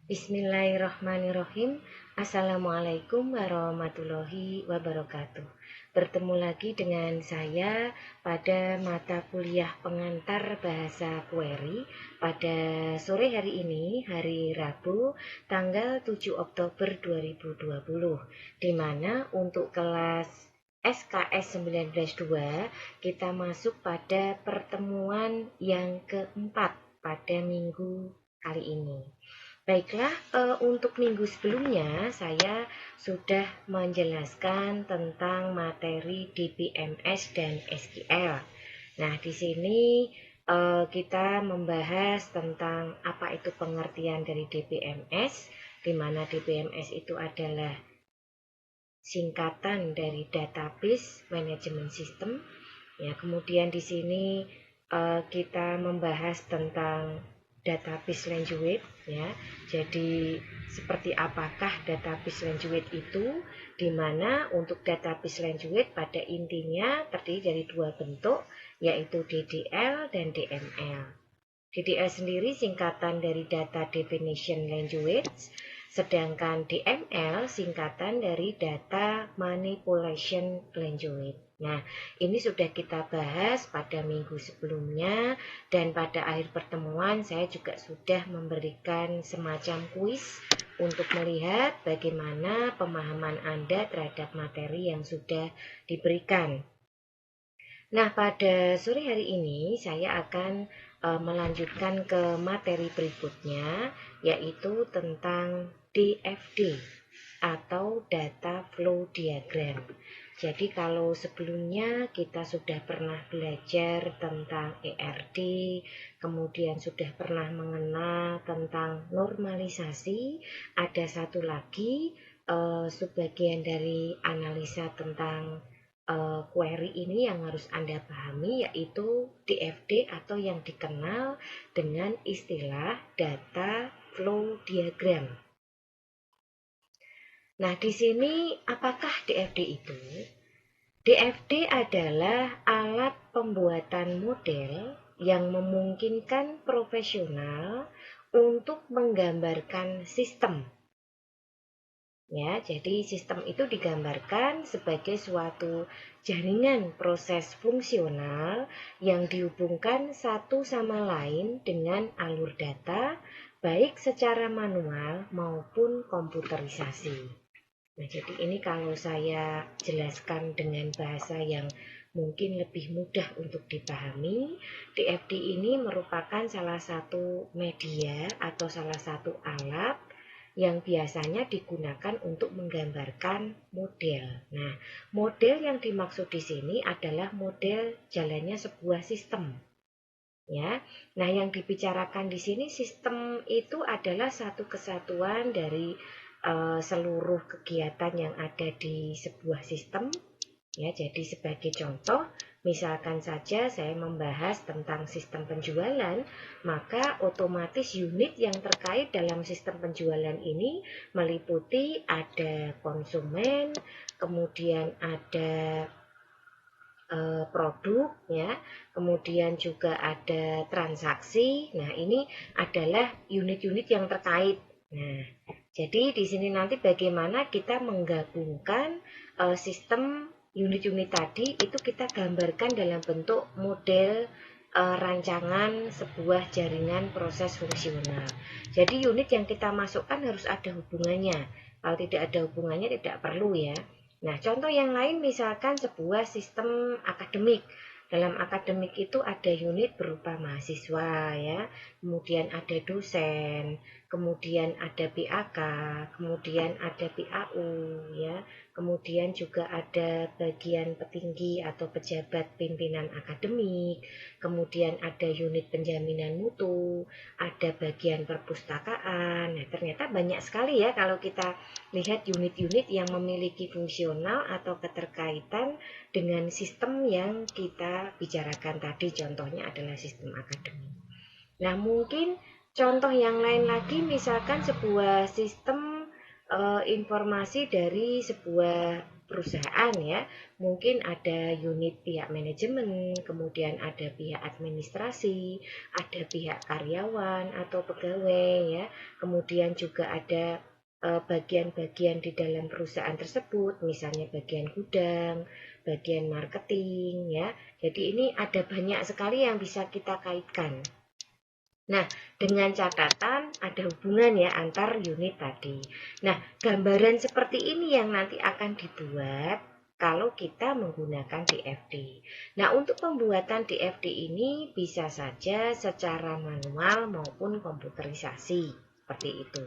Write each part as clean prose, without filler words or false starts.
Bismillahirrahmanirrahim. Assalamualaikum warahmatullahi wabarakatuh. Bertemu lagi dengan saya pada mata kuliah pengantar bahasa query pada sore hari ini, hari Rabu, tanggal 7 Oktober 2020, di mana untuk kelas SKS 19.2 kita masuk pada pertemuan yang keempat pada minggu kali ini. Baiklah, untuk minggu sebelumnya saya sudah menjelaskan tentang materi DBMS dan SQL. Nah, di sini kita membahas tentang apa itu pengertian dari DBMS, di mana DBMS itu adalah singkatan dari Database Management System. Ya, kemudian di sini kita membahas tentang database language, ya. Jadi seperti apakah database language itu, di mana untuk database language pada intinya terdiri dari dua bentuk, yaitu DDL dan DML. DDL sendiri singkatan dari Data Definition Language, sedangkan DML singkatan dari Data Manipulation Language. Nah, ini sudah kita bahas pada minggu sebelumnya, dan pada akhir pertemuan saya juga sudah memberikan semacam kuis untuk melihat bagaimana pemahaman Anda terhadap materi yang sudah diberikan. Nah, pada sore hari ini saya akan melanjutkan ke materi berikutnya, yaitu tentang DFD atau Data Flow Diagram. Jadi kalau sebelumnya kita sudah pernah belajar tentang ERD, kemudian sudah pernah mengenal tentang normalisasi, ada satu lagi sebagian dari analisa tentang query ini yang harus Anda pahami, yaitu DFD atau yang dikenal dengan istilah Data Flow Diagram. Nah, di sini apakah DFD itu? DFD adalah alat pembuatan model yang memungkinkan profesional untuk menggambarkan sistem. Ya, jadi sistem itu digambarkan sebagai suatu jaringan proses fungsional yang dihubungkan satu sama lain dengan alur data, baik secara manual maupun komputerisasi. Nah, jadi ini kalau saya jelaskan dengan bahasa yang mungkin lebih mudah untuk dipahami, DFD ini merupakan salah satu media atau salah satu alat yang biasanya digunakan untuk menggambarkan model. Nah, model yang dimaksud di sini adalah model jalannya sebuah sistem. Ya, nah yang dibicarakan di sini sistem itu adalah satu kesatuan dari seluruh kegiatan yang ada di sebuah sistem. Ya, jadi sebagai contoh, misalkan saja saya membahas tentang sistem penjualan, maka otomatis unit yang terkait dalam sistem penjualan ini meliputi ada konsumen, kemudian ada produk, ya, kemudian juga ada transaksi. Nah, ini adalah unit-unit yang terkait. Nah, jadi di sini nanti bagaimana kita menggabungkan sistem unit-unit tadi itu kita gambarkan dalam bentuk model rancangan sebuah jaringan proses fungsional. Jadi unit yang kita masukkan harus ada hubungannya. Kalau tidak ada hubungannya tidak perlu, ya. Nah, contoh yang lain misalkan sebuah sistem akademik. Dalam akademik itu ada unit berupa mahasiswa, ya, kemudian ada dosen, kemudian ada PAK, kemudian ada PAU, ya, kemudian juga ada bagian petinggi atau pejabat pimpinan akademik, kemudian ada unit penjaminan mutu, ada bagian perpustakaan. Nah, ternyata banyak sekali ya kalau kita lihat unit-unit yang memiliki fungsional atau keterkaitan dengan sistem yang kita bicarakan tadi, contohnya adalah sistem akademik. Nah, mungkin contoh yang lain lagi, misalkan sebuah sistem informasi dari sebuah perusahaan ya, mungkin ada unit pihak manajemen, kemudian ada pihak administrasi, ada pihak karyawan atau pegawai ya, kemudian juga ada bagian-bagian di dalam perusahaan tersebut, misalnya bagian gudang, bagian marketing ya. Jadi ini ada banyak sekali yang bisa kita kaitkan. Nah, dengan catatan ada hubungan ya antar unit tadi. Nah, gambaran seperti ini yang nanti akan dibuat kalau kita menggunakan DFD. Nah, untuk pembuatan DFD ini bisa saja secara manual maupun komputerisasi, seperti itu.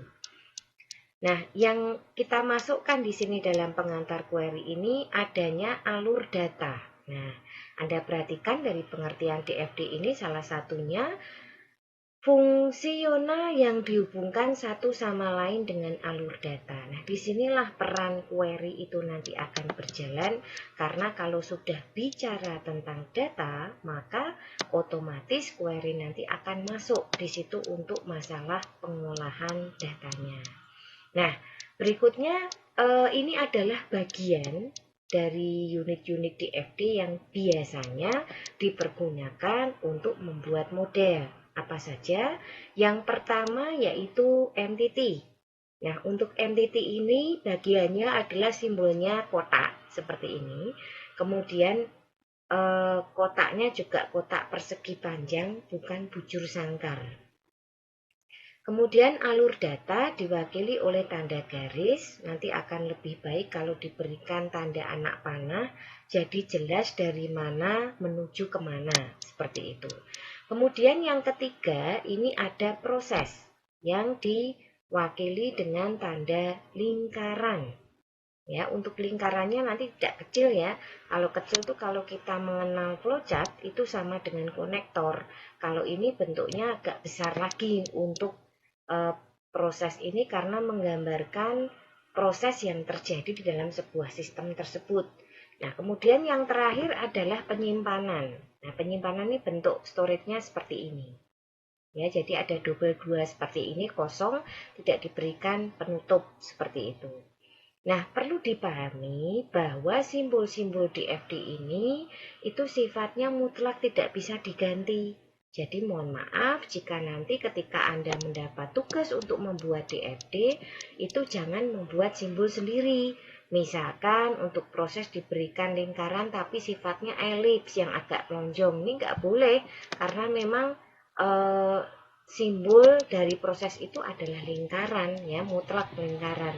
Nah, yang kita masukkan di sini dalam pengantar query ini adanya alur data. Nah, Anda perhatikan dari pengertian DFD ini salah satunya fungsional yang dihubungkan satu sama lain dengan alur data. Nah, disinilah peran query itu nanti akan berjalan, karena kalau sudah bicara tentang data, maka otomatis query nanti akan masuk di situ untuk masalah pengolahan datanya. Nah, berikutnya ini adalah bagian dari unit-unit DFD yang biasanya dipergunakan untuk membuat model. Apa saja? Yang pertama yaitu MTT. Nah, untuk MTT ini bagiannya adalah simbolnya kotak seperti ini. Kemudian kotaknya juga kotak persegi panjang, bukan bujur sangkar. Kemudian alur data diwakili oleh tanda garis, nanti akan lebih baik kalau diberikan tanda anak panah, jadi jelas dari mana menuju kemana, seperti itu. Kemudian yang ketiga, ini ada proses yang diwakili dengan tanda lingkaran. Ya, untuk lingkarannya nanti tidak kecil ya. Kalau kecil tuh kalau kita mengenal flowchart itu sama dengan konektor. Kalau ini bentuknya agak besar lagi untuk proses ini karena menggambarkan proses yang terjadi di dalam sebuah sistem tersebut. Nah, kemudian yang terakhir adalah penyimpanan. Nah, penyimpanan ini bentuk storage-nya seperti ini. Ya, jadi ada double 2 seperti ini, kosong, tidak diberikan penutup seperti itu. Nah, perlu dipahami bahwa simbol-simbol DFD ini itu sifatnya mutlak tidak bisa diganti. Jadi mohon maaf jika nanti ketika Anda mendapat tugas untuk membuat DFD, itu jangan membuat simbol sendiri. Misalkan untuk proses diberikan lingkaran tapi sifatnya elips yang agak lonjong. Ini nggak boleh karena memang simbol dari proses itu adalah lingkaran ya, mutlak lingkaran.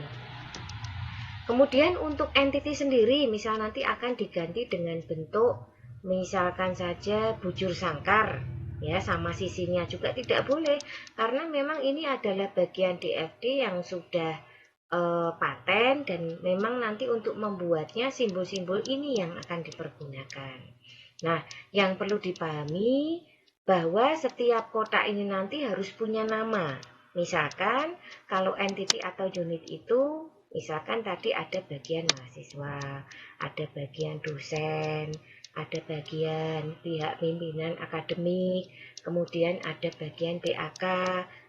Kemudian untuk entity sendiri misal nanti akan diganti dengan bentuk misalkan saja bujur sangkar ya, sama sisinya juga tidak boleh karena memang ini adalah bagian DFD yang sudah paten dan memang nanti untuk membuatnya simbol-simbol ini yang akan dipergunakan. Nah, yang perlu dipahami bahwa setiap kotak ini nanti harus punya nama. Misalkan kalau entity atau unit itu, misalkan tadi ada bagian mahasiswa, ada bagian dosen, ada bagian pihak pimpinan akademik, kemudian ada bagian BAK,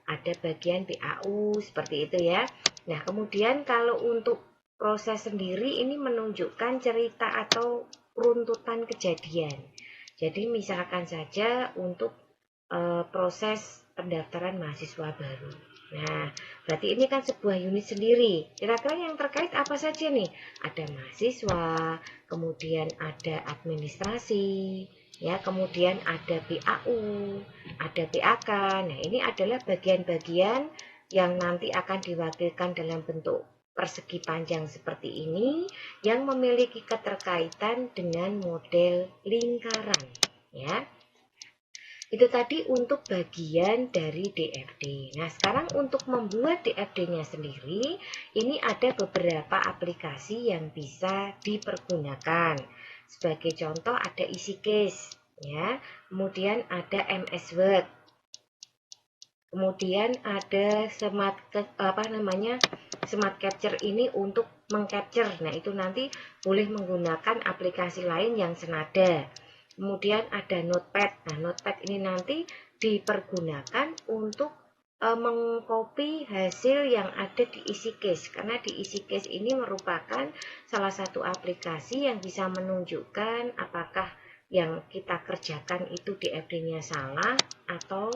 ada bagian BAU, seperti itu ya. Nah, kemudian kalau untuk proses sendiri ini menunjukkan cerita atau runtutan kejadian. Jadi misalkan saja untuk proses pendaftaran mahasiswa baru. Nah, berarti ini kan sebuah unit sendiri. Kira-kira yang terkait apa saja nih? Ada mahasiswa, kemudian ada administrasi, ya, kemudian ada BAU, ada BAK. Nah, ini adalah bagian-bagian yang nanti akan diwakilkan dalam bentuk persegi panjang seperti ini yang memiliki keterkaitan dengan model lingkaran, ya. Itu tadi untuk bagian dari DFD. Nah, sekarang untuk membuat DFD-nya sendiri, ini ada beberapa aplikasi yang bisa dipergunakan. Sebagai contoh ada EasyCase, ya. Kemudian ada MS Word. Kemudian ada Smart Capture ini untuk mengcapture. Nah, itu nanti boleh menggunakan aplikasi lain yang senada. Kemudian ada Notepad. Nah, Notepad ini nanti dipergunakan untuk mengcopy hasil yang ada di EasyCase, karena di EasyCase ini merupakan salah satu aplikasi yang bisa menunjukkan apakah yang kita kerjakan itu DFD-nya salah atau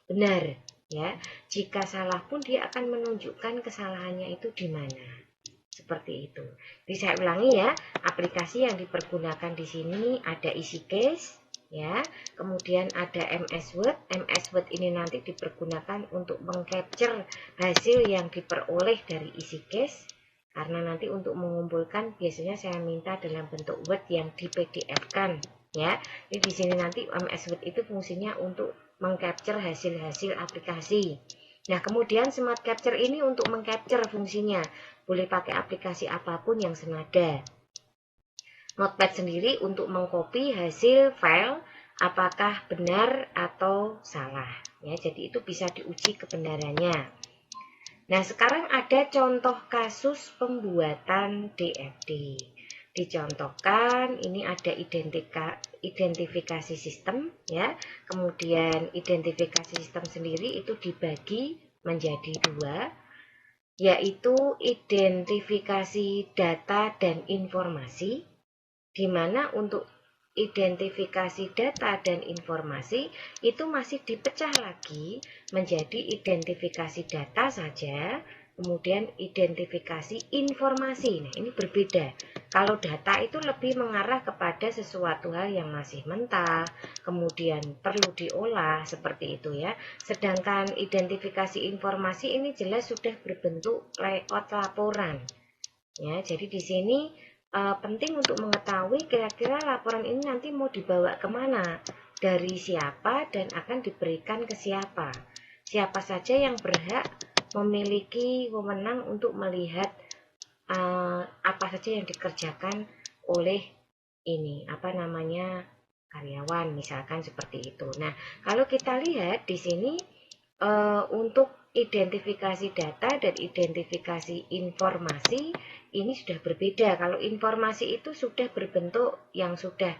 benar, ya. Jika salah pun dia akan menunjukkan kesalahannya itu di mana. Seperti itu. Jadi saya ulangi ya, aplikasi yang dipergunakan di sini ada EasyCase, ya. Kemudian ada MS Word. MS Word ini nanti dipergunakan untuk mengcapture hasil yang diperoleh dari EasyCase. Karena nanti untuk mengumpulkan biasanya saya minta dalam bentuk Word yang di PDF-kan, ya. Jadi di sini nanti MS Word itu fungsinya untuk mengcapture hasil-hasil aplikasi. Nah, kemudian Smart Capture ini untuk mengcapture fungsinya. Boleh pakai aplikasi apapun yang senada. Notepad sendiri untuk mengcopy hasil file apakah benar atau salah. Ya, jadi itu bisa diuji kebenarannya. Nah, sekarang ada contoh kasus pembuatan DFD. Dicontohkan, ini ada identifikasi sistem, ya. Kemudian identifikasi sistem sendiri itu dibagi menjadi dua, yaitu identifikasi data dan informasi, di mana untuk identifikasi data dan informasi itu masih dipecah lagi menjadi identifikasi data saja, kemudian identifikasi informasi. Nah, ini berbeda. Kalau data itu lebih mengarah kepada sesuatu hal yang masih mentah, kemudian perlu diolah, seperti itu ya. Sedangkan identifikasi informasi ini jelas sudah berbentuk layout laporan. Ya, jadi di sini penting untuk mengetahui kira-kira laporan ini nanti mau dibawa kemana, dari siapa, dan akan diberikan ke siapa. Siapa saja yang berhak memiliki wewenang untuk melihat apa saja yang dikerjakan oleh ini, karyawan, misalkan seperti itu. Nah, kalau kita lihat di sini untuk identifikasi data dan identifikasi informasi ini sudah berbeda. Kalau informasi itu sudah berbentuk yang sudah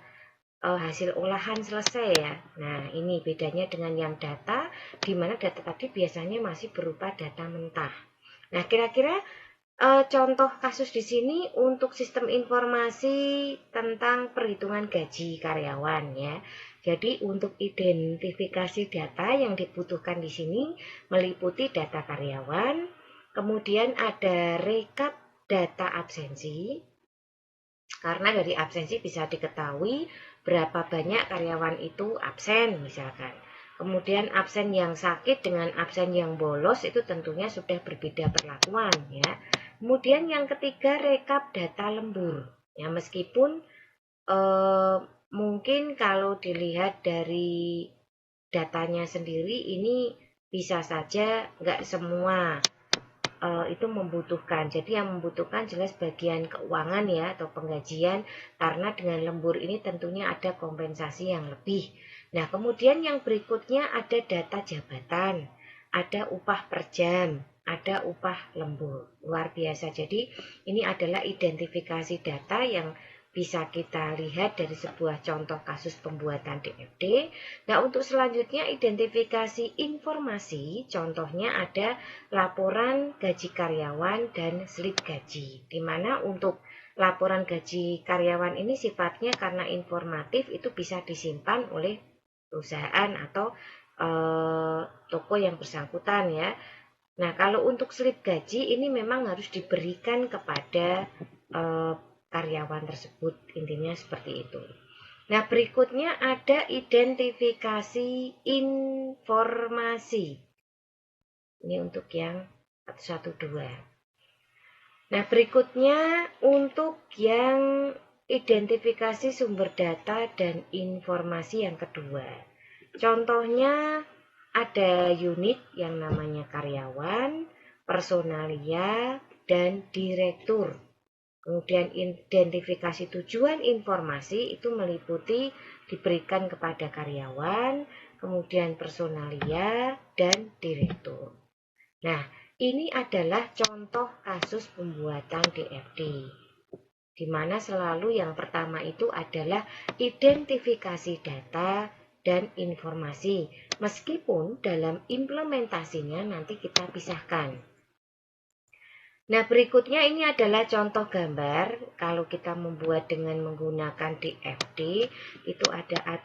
hasil olahan selesai ya. Nah, ini bedanya dengan yang data, di mana data tadi biasanya masih berupa data mentah. Nah, kira-kira contoh kasus di sini untuk sistem informasi tentang perhitungan gaji karyawan ya. Jadi untuk identifikasi data yang dibutuhkan di sini meliputi data karyawan, kemudian ada rekap data absensi. Karena dari absensi bisa diketahui berapa banyak karyawan itu absen misalkan. Kemudian absen yang sakit dengan absen yang bolos itu tentunya sudah berbeda perlakuan ya. Kemudian yang ketiga rekap data lembur. Ya, meskipun mungkin kalau dilihat dari datanya sendiri ini bisa saja nggak semua itu membutuhkan. Jadi yang membutuhkan jelas bagian keuangan ya atau penggajian, karena dengan lembur ini tentunya ada kompensasi yang lebih. Nah, kemudian yang berikutnya ada data jabatan, ada upah per jam, ada upah lembur. Luar biasa. Jadi ini adalah identifikasi data yang bisa kita lihat dari sebuah contoh kasus pembuatan DFD. Nah, untuk selanjutnya identifikasi informasi, contohnya ada laporan gaji karyawan dan slip gaji. Di mana untuk laporan gaji karyawan ini sifatnya karena informatif itu bisa disimpan oleh perusahaan atau toko yang bersangkutan ya. Nah, kalau untuk slip gaji ini memang harus diberikan kepada karyawan tersebut, intinya seperti itu. Nah, berikutnya ada identifikasi informasi. Ini untuk yang 112. Nah, berikutnya untuk yang identifikasi sumber data dan informasi yang kedua. Contohnya ada unit yang namanya karyawan, personalia, dan direktur. Kemudian identifikasi tujuan informasi itu meliputi diberikan kepada karyawan, kemudian personalia, dan direktur. Nah, ini adalah contoh kasus pembuatan DFD, di mana selalu yang pertama itu adalah identifikasi data dan informasi. Meskipun dalam implementasinya nanti kita pisahkan. Nah, berikutnya ini adalah contoh gambar. Kalau kita membuat dengan menggunakan DFD, itu ada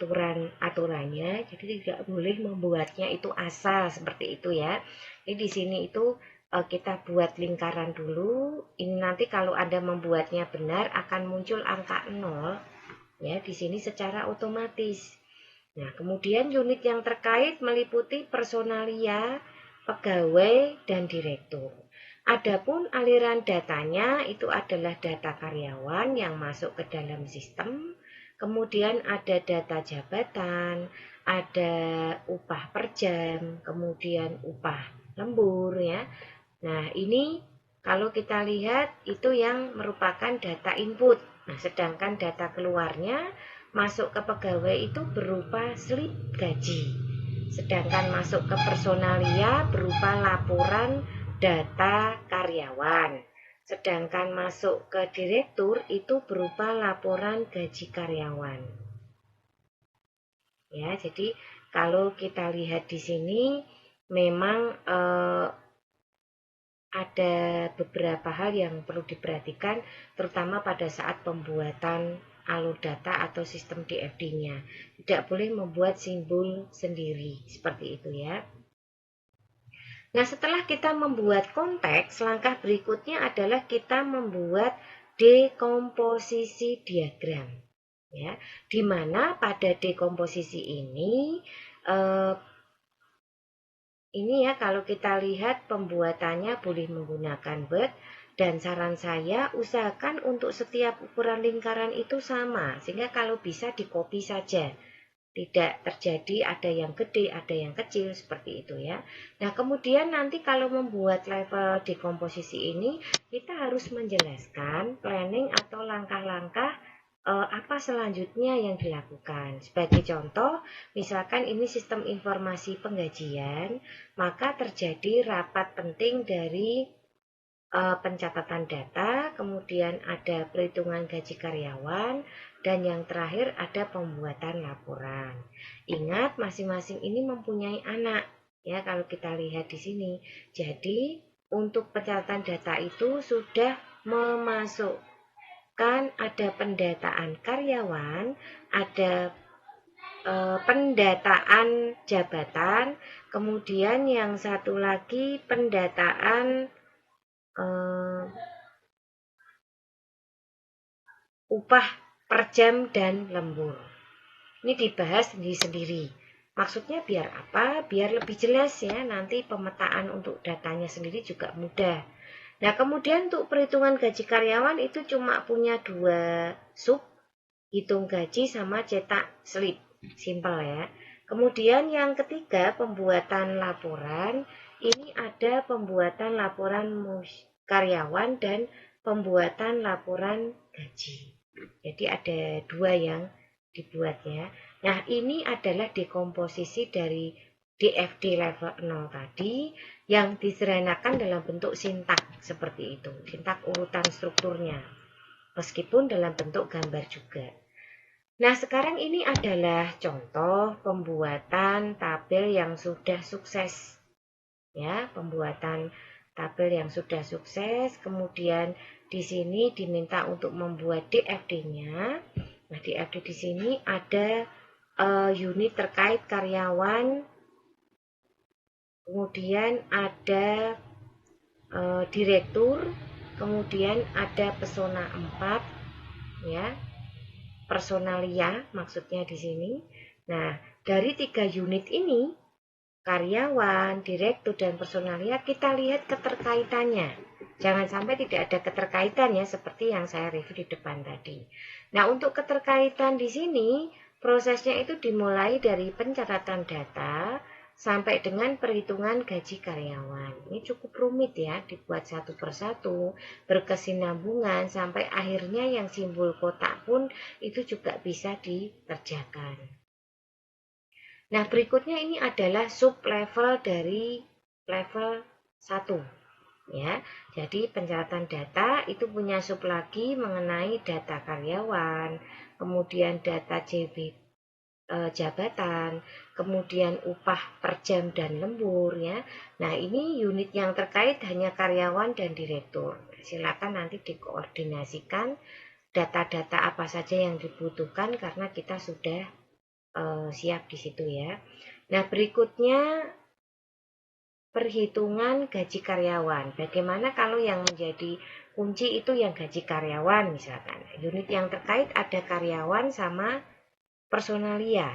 aturannya. Jadi tidak boleh membuatnya itu asal seperti itu ya. Jadi di sini itu kita buat lingkaran dulu. Ini nanti kalau Anda membuatnya benar akan muncul angka 0 ya di sini secara otomatis. Nah, kemudian unit yang terkait meliputi personalia, pegawai, dan direktur. Adapun aliran datanya itu adalah data karyawan yang masuk ke dalam sistem, kemudian ada data jabatan, ada upah per jam, kemudian upah lembur ya. Nah, ini kalau kita lihat itu yang merupakan data input. Nah, sedangkan data keluarnya masuk ke pegawai itu berupa slip gaji. Sedangkan masuk ke personalia berupa laporan data karyawan. Sedangkan masuk ke direktur itu berupa laporan gaji karyawan. Ya, jadi kalau kita lihat di sini memang ada beberapa hal yang perlu diperhatikan, terutama pada saat pembuatan alur data atau sistem DFD-nya. Tidak boleh membuat simbol sendiri, seperti itu ya. Nah, setelah kita membuat konteks, langkah berikutnya adalah kita membuat dekomposisi diagram. Ya, di mana pada dekomposisi ini ya kalau kita lihat pembuatannya boleh menggunakan Word, dan saran saya usahakan untuk setiap ukuran lingkaran itu sama, sehingga kalau bisa di-copy saja. Tidak terjadi ada yang gede, ada yang kecil, seperti itu ya. Nah, kemudian nanti kalau membuat level dekomposisi ini, kita harus menjelaskan planning atau langkah-langkah apa selanjutnya yang dilakukan. Sebagai contoh, misalkan ini sistem informasi penggajian, maka terjadi rapat penting dari pencatatan data, kemudian ada perhitungan gaji karyawan, dan yang terakhir ada pembuatan laporan. Ingat, masing-masing ini mempunyai anak, ya kalau kita lihat di sini. Jadi, untuk pencatatan data itu sudah memasukkan ada pendataan karyawan, ada pendataan jabatan, kemudian yang satu lagi pendataan upah per jam dan lembur. Ini dibahas sendiri-sendiri. Maksudnya biar apa? Biar lebih jelas ya, nanti pemetaan untuk datanya sendiri juga mudah. Nah, kemudian untuk perhitungan gaji karyawan itu cuma punya 2 sub, hitung gaji sama cetak slip. Simpel ya. Kemudian yang ketiga, pembuatan laporan. Ini ada pembuatan laporan karyawan dan pembuatan laporan gaji. Jadi ada 2 yang dibuat ya. Nah, ini adalah dekomposisi dari DFD level 0 tadi yang disederhanakan dalam bentuk sintak seperti itu. Sintak urutan strukturnya. Meskipun dalam bentuk gambar juga. Nah, sekarang ini adalah contoh pembuatan tabel yang sudah sukses. Ya, pembuatan tabel yang sudah sukses, kemudian di sini diminta untuk membuat DFD-nya. Nah, DFD di sini ada unit terkait karyawan, kemudian ada direktur, kemudian ada pesona 4, ya, personalia maksudnya di sini. Nah, dari 3 unit ini, karyawan, direktur, dan personalia, kita lihat keterkaitannya. Jangan sampai tidak ada keterkaitan ya, seperti yang saya review di depan tadi. Nah, untuk keterkaitan di sini, prosesnya itu dimulai dari pencatatan data sampai dengan perhitungan gaji karyawan. Ini cukup rumit ya, dibuat satu persatu, berkesinambungan, sampai akhirnya yang simbol kotak pun itu juga bisa dikerjakan. Nah, berikutnya ini adalah sub level dari level 1. Ya, jadi pencatatan data itu punya sub lagi mengenai data karyawan, kemudian data jabatan, kemudian upah per jam dan lembur ya. Nah, ini unit yang terkait hanya karyawan dan direktur. Silakan nanti dikoordinasikan data-data apa saja yang dibutuhkan karena kita sudah siap di situ ya. Nah, berikutnya perhitungan gaji karyawan. Bagaimana kalau yang menjadi kunci itu yang gaji karyawan misalkan. Unit yang terkait ada karyawan sama personalia.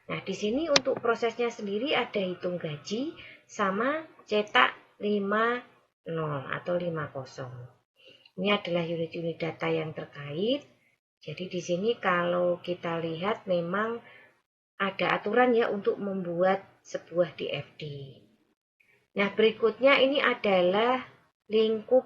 Nah, di sini untuk prosesnya sendiri ada hitung gaji sama cetak 50 atau 50. Ini adalah unit-unit data yang terkait. Jadi di sini kalau kita lihat memang ada aturan ya untuk membuat sebuah DFD. Nah, berikutnya ini adalah lingkup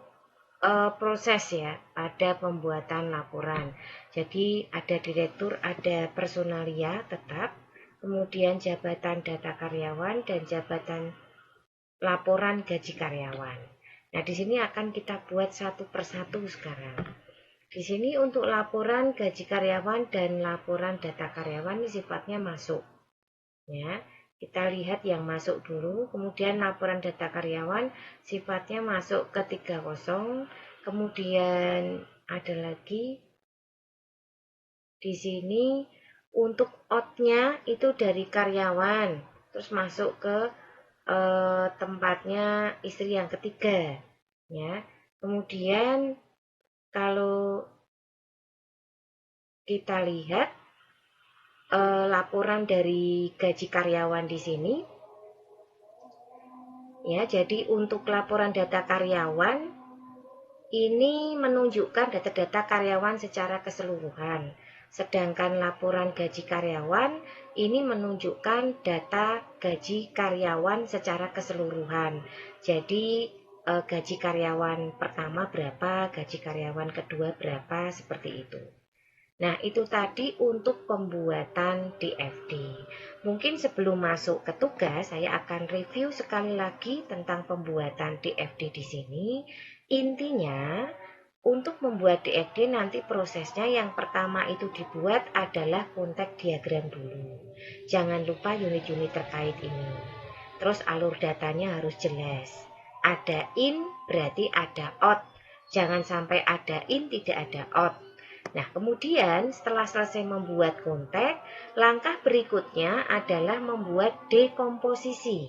proses ya pada pembuatan laporan. Jadi ada direktur, ada personalia tetap, kemudian jabatan data karyawan dan jabatan laporan gaji karyawan. Nah, di sini akan kita buat satu persatu sekarang. Di sini untuk laporan gaji karyawan dan laporan data karyawan ini sifatnya masuk. Ya, kita lihat yang masuk dulu, kemudian laporan data karyawan sifatnya masuk ke 30, kemudian ada lagi di sini untuk out-nya itu dari karyawan, terus masuk ke tempatnya istri yang ketiga, ya. Kemudian kalau kita lihat laporan dari gaji karyawan di sini. Ya, jadi untuk laporan data karyawan ini menunjukkan data-data karyawan secara keseluruhan. Sedangkan laporan gaji karyawan ini menunjukkan data gaji karyawan secara keseluruhan. Jadi gaji karyawan pertama berapa, gaji karyawan kedua berapa, seperti itu. Nah, itu tadi untuk pembuatan DFD. Mungkin sebelum masuk ke tugas, saya akan review sekali lagi tentang pembuatan DFD di sini. Intinya, untuk membuat DFD nanti prosesnya yang pertama itu dibuat adalah konteks diagram dulu. Jangan lupa unit-unit terkait ini. Terus alur datanya harus jelas. Ada in berarti ada out. Jangan sampai ada in tidak ada out. Nah, kemudian setelah selesai membuat konteks, langkah berikutnya adalah membuat dekomposisi.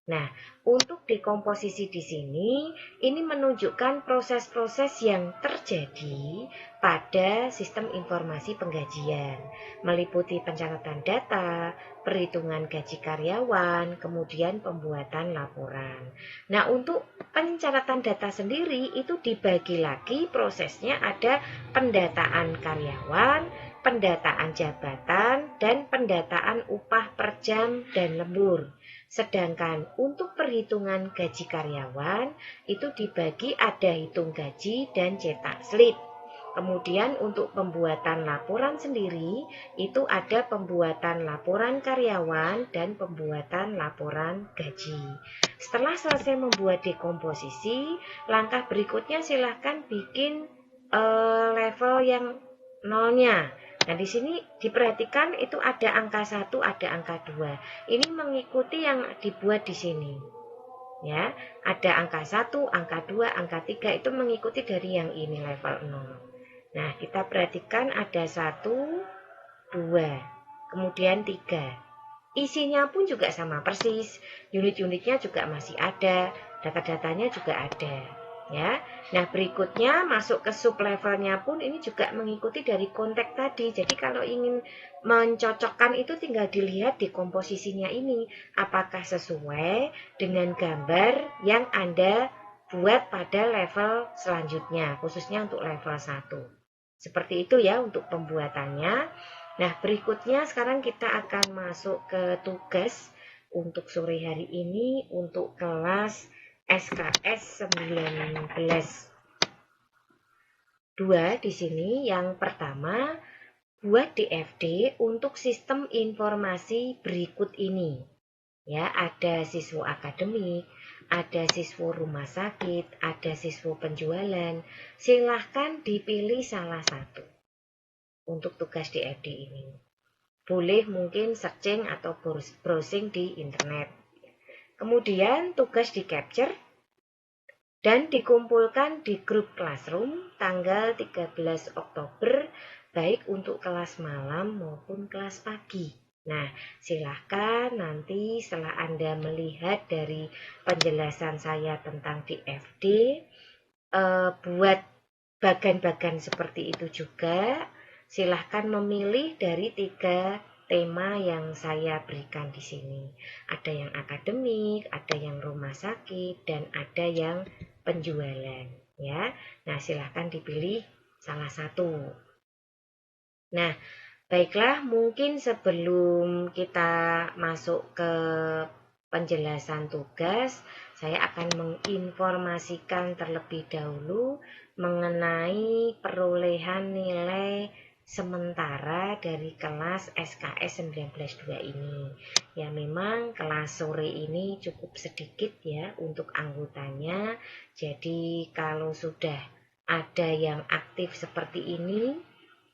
Nah, untuk dekomposisi di sini, ini menunjukkan proses-proses yang terjadi pada sistem informasi penggajian, meliputi pencatatan data, perhitungan gaji karyawan, kemudian pembuatan laporan. Nah, untuk pencatatan data sendiri itu dibagi lagi prosesnya ada pendataan karyawan, pendataan jabatan, dan pendataan upah per jam dan lembur. Sedangkan untuk perhitungan gaji karyawan itu dibagi ada hitung gaji dan cetak slip. Kemudian untuk pembuatan laporan sendiri itu ada pembuatan laporan karyawan dan pembuatan laporan gaji. Setelah selesai membuat dekomposisi, langkah berikutnya silahkan bikin level yang nolnya. Nah, di sini diperhatikan itu ada angka 1, ada angka 2. Ini mengikuti yang dibuat di sini. Ya, ada angka 1, angka 2, angka 3 itu mengikuti dari yang ini level 0. Nah, kita perhatikan ada 1, 2, kemudian 3. Isinya pun juga sama persis. Unit-unitnya juga masih ada, data-datanya juga ada. Ya, nah berikutnya masuk ke sub levelnya pun ini juga mengikuti dari konteks tadi. Jadi kalau ingin mencocokkan itu tinggal dilihat di komposisinya ini apakah sesuai dengan gambar yang Anda buat pada level selanjutnya, khususnya untuk level 1. Seperti itu ya untuk pembuatannya. Nah, berikutnya sekarang kita akan masuk ke tugas untuk sore hari ini untuk kelas SKS 19. 2 di sini. Yang pertama, buat DFD untuk sistem informasi berikut ini. Ya, ada siswa akademik, ada siswa rumah sakit, ada siswa penjualan. Silahkan dipilih salah satu untuk tugas DFD ini. boleh mungkin searching atau browsing di internet. Kemudian tugas di capture dan dikumpulkan di grup Classroom tanggal 13 Oktober baik untuk kelas malam maupun kelas pagi. Nah, silahkan nanti setelah Anda melihat dari penjelasan saya tentang DFD, buat bagan-bagan seperti itu juga. Silahkan memilih dari 3 tema yang saya berikan di sini. Ada yang akademik, ada yang rumah sakit, dan ada yang penjualan. Ya, nah silahkan dipilih salah satu. Nah, baiklah, mungkin sebelum kita masuk ke penjelasan tugas, saya akan menginformasikan terlebih dahulu mengenai perolehan nilai sementara dari kelas SKS 192 ini. Ya, memang kelas sore ini cukup sedikit ya untuk anggotanya. Jadi kalau sudah ada yang aktif seperti ini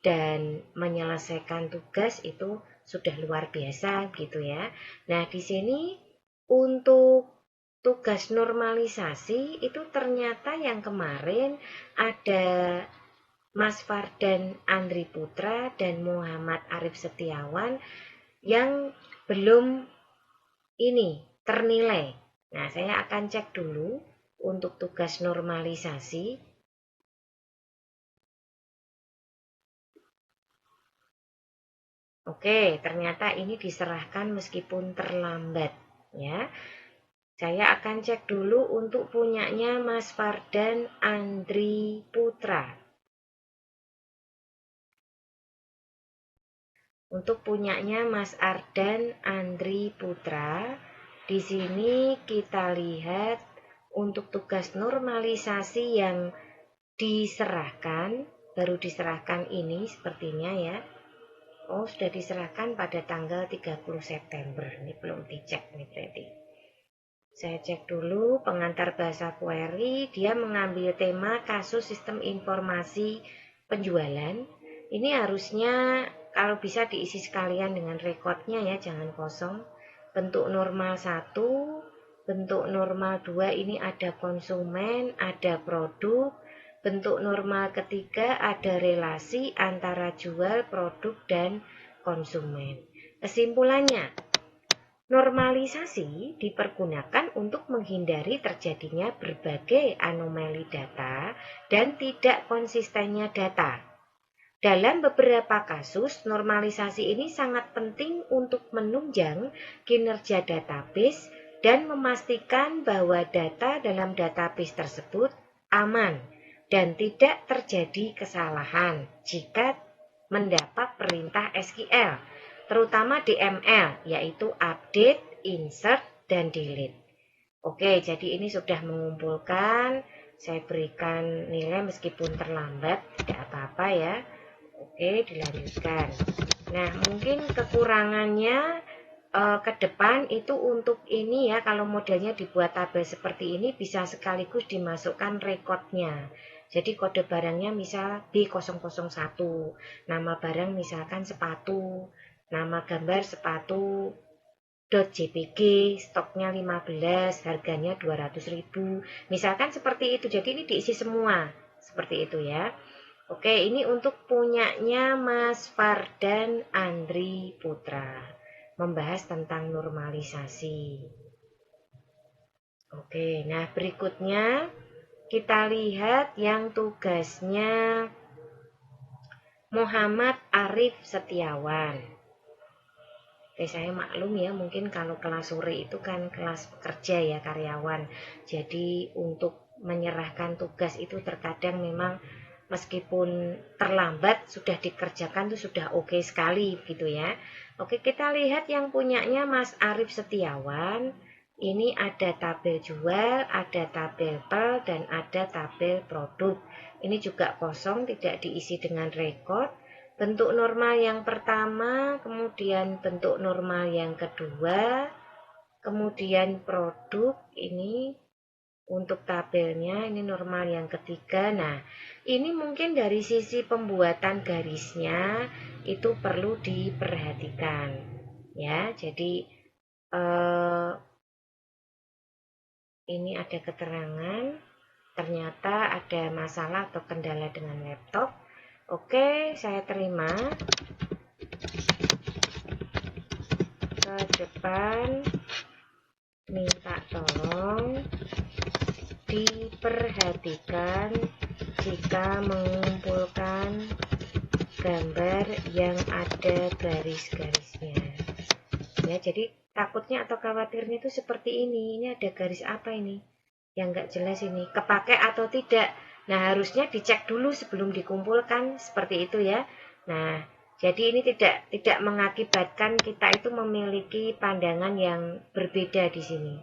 dan menyelesaikan tugas itu sudah luar biasa gitu ya. Nah, di sini untuk tugas normalisasi itu ternyata yang kemarin ada Mas Fardan Andri Putra dan Muhammad Arif Setiawan yang belum ini ternilai. Nah, saya akan cek dulu untuk tugas normalisasi. Oke, ternyata ini diserahkan meskipun terlambat ya. Saya akan cek dulu untuk punyanya Mas Fardan Andri Putra. Untuk punyanya Mas Ardan Andri Putra, di sini kita lihat untuk tugas normalisasi yang diserahkan, baru diserahkan ini sepertinya ya. Oh, sudah diserahkan pada tanggal 30 September. Ini belum dicek nih berarti. Saya cek dulu pengantar bahasa query, dia mengambil tema kasus sistem informasi penjualan. Ini harusnya kalau bisa diisi sekalian dengan rekodnya ya, jangan kosong. Bentuk normal 1, bentuk normal 2 ini ada konsumen, ada produk. Bentuk normal ketiga ada relasi antara jual, produk, dan konsumen. Kesimpulannya, normalisasi dipergunakan untuk menghindari terjadinya berbagai anomali data dan tidak konsistennya data. Dalam beberapa kasus, normalisasi ini sangat penting untuk menunjang kinerja database dan memastikan bahwa data dalam database tersebut aman dan tidak terjadi kesalahan jika mendapat perintah SQL, terutama DML, yaitu update, insert, dan delete. Oke, jadi ini sudah mengumpulkan. Saya berikan nilai meskipun terlambat, tidak apa-apa ya. Oke, dilanjutkan. Nah, mungkin kekurangannya ke depan itu untuk ini ya, kalau modelnya dibuat tabel seperti ini bisa sekaligus dimasukkan rekodnya. Jadi kode barangnya misal B001, nama barang misalkan sepatu, nama gambar sepatu, .jpg, stoknya 15, harganya 200.000. Misalkan seperti itu. Jadi ini diisi semua. Seperti itu ya. Oke, ini untuk punyanya Mas Fardan Andri Putra. Membahas tentang normalisasi. Oke, nah berikutnya kita lihat yang tugasnya Muhammad Arif Setiawan. Oke, saya maklum ya, mungkin kalau kelas sore itu kan kelas pekerja ya, karyawan. Jadi untuk menyerahkan tugas itu terkadang memang meskipun terlambat sudah dikerjakan itu sudah oke sekali gitu ya. Oke, kita lihat yang punyanya Mas Arif Setiawan. Ini ada tabel jual, ada tabel pel, dan ada tabel produk. Ini juga kosong, tidak diisi dengan rekod. Bentuk normal yang pertama, kemudian bentuk normal yang kedua, kemudian produk ini untuk tabelnya ini normal yang ketiga. Nah, ini mungkin dari sisi pembuatan garisnya itu perlu diperhatikan ya. Jadi ini ada keterangan ternyata ada masalah atau kendala dengan laptop. Oke, saya terima. Ke depan minta tolong diperhatikan jika mengumpulkan gambar yang ada garis-garisnya. Ya, jadi takutnya atau khawatirnya itu seperti ini. Ini ada garis apa ini? Yang nggak jelas ini. Kepakai atau tidak? Nah, harusnya dicek dulu sebelum dikumpulkan seperti itu ya. Nah, jadi ini tidak mengakibatkan kita itu memiliki pandangan yang berbeda di sini.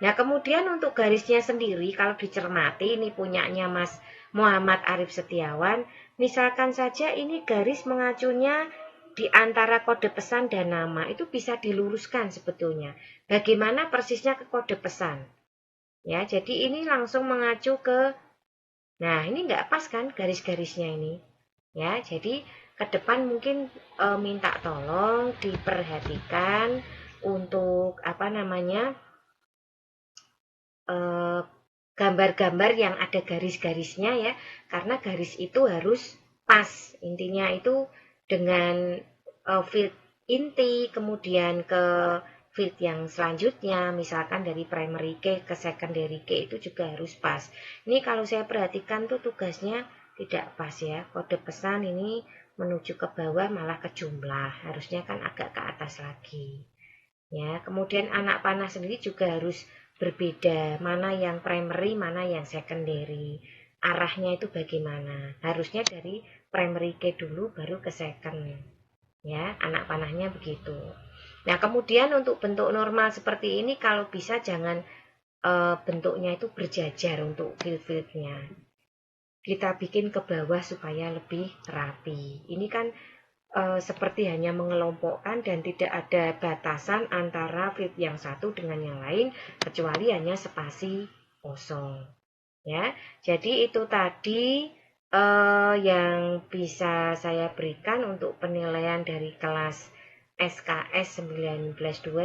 Nah, kemudian untuk garisnya sendiri, kalau dicermati ini punyanya Mas Muhammad Arif Setiawan, misalkan saja ini garis mengacunya di antara kode pesan dan nama, itu bisa diluruskan sebetulnya. Bagaimana persisnya ke kode pesan? Ya, jadi ini langsung mengacu ke, nah ini nggak pas kan garis-garisnya ini. Ya, jadi ke depan mungkin minta tolong diperhatikan untuk apa namanya, gambar-gambar yang ada garis-garisnya ya, karena garis itu harus pas, intinya itu dengan field inti, kemudian ke field yang selanjutnya, misalkan dari primary key ke secondary key itu juga harus pas. Ini kalau saya perhatikan tuh tugasnya tidak pas ya, kode pesan ini menuju ke bawah malah ke jumlah, harusnya kan agak ke atas lagi. Ya, kemudian anak panah sendiri juga harus berbeda, mana yang primary, mana yang secondary. Arahnya itu bagaimana? Harusnya dari primary key dulu baru ke second. Ya, anak panahnya begitu. Nah, kemudian untuk bentuk normal seperti ini kalau bisa jangan bentuknya itu berjajar untuk field-fieldnya. Kita bikin ke bawah supaya lebih rapi. Ini kan seperti hanya mengelompokkan dan tidak ada batasan antara field yang satu dengan yang lain kecuali hanya spasi kosong ya. Jadi itu tadi yang bisa saya berikan untuk penilaian dari kelas SKS 19.2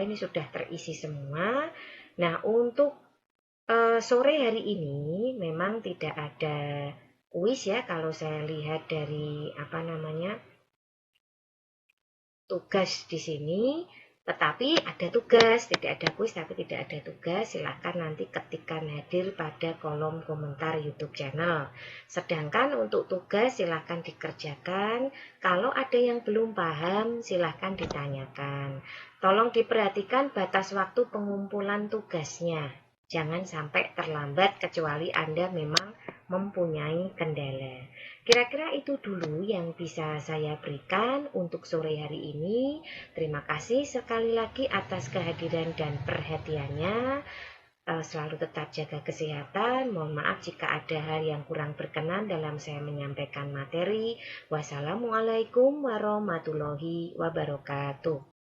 ini sudah terisi semua. Nah, untuk sore hari ini memang tidak ada kuis ya, kalau saya lihat dari apa namanya tugas di sini, tetapi ada tugas, tidak ada kuis tapi tidak ada tugas. Silahkan nanti ketikkan hadir pada kolom komentar YouTube channel. Sedangkan untuk tugas silahkan dikerjakan. Kalau ada yang belum paham silahkan ditanyakan. Tolong diperhatikan batas waktu pengumpulan tugasnya. Jangan sampai terlambat kecuali Anda memang mempunyai kendala. Kira-kira itu dulu yang bisa saya berikan untuk sore hari ini. Terima kasih sekali lagi atas kehadiran dan perhatiannya. Selalu tetap jaga kesehatan. Mohon maaf jika ada hal yang kurang berkenan dalam saya menyampaikan materi. Wassalamualaikum warahmatullahi wabarakatuh.